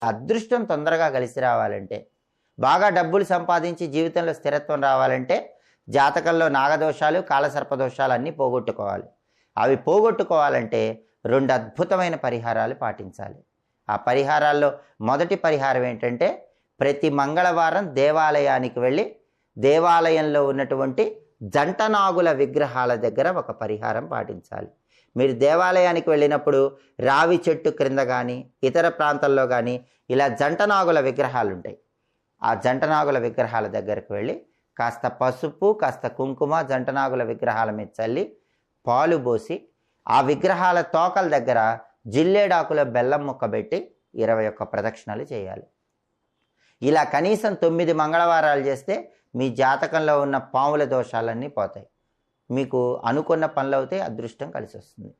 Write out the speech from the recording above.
అదృష్టం తొందరగా కలిసి రావాలంటే, బాగా డబ్బులు సంపాదించి జీవితంలో స్థిరత్వం రావాలంటే జాతకంలో నాగదోషాలు, కాలసర్పదోషాలు అన్నీ పోగొట్టుకోవాలి. అవి పోగొట్టుకోవాలంటే 2 అద్భుతమైన పరిహారాలు పాటించాలి. ఆ పరిహారాల్లో మొదటి పరిహారం ఏంటంటే, ప్రతి మంగళవారం దేవాలయానికి వెళ్ళి దేవాలయంలో ఉన్నటువంటి జంటనాగుల విగ్రహాల దగ్గర ఒక పరిహారం పాటించాలి. మీరు దేవాలయానికి వెళ్ళినప్పుడు రావి చెట్టు క్రింద కానీ ఇతర ప్రాంతాల్లో కానీ ఇలా జంటనాగుల విగ్రహాలు ఉంటాయి. ఆ జంటనాగుల విగ్రహాల దగ్గరకు వెళ్ళి కాస్త పసుపు, కాస్త కుంకుమ జంటనాగుల విగ్రహాల మీద చల్లి పాలు పోసి ఆ విగ్రహాల తోకల దగ్గర జిల్లేడాకుల బెల్లం ముక్క పెట్టి 21 ప్రదక్షిణలు చేయాలి. ఇలా కనీసం 9 మంగళవారాలు చేస్తే మీ జాతకంలో ఉన్న పాముల దోషాలన్నీ పోతాయి. మీకు అనుకున్న పనులు అవుతాయి, అదృష్టం కలిసి వస్తుంది.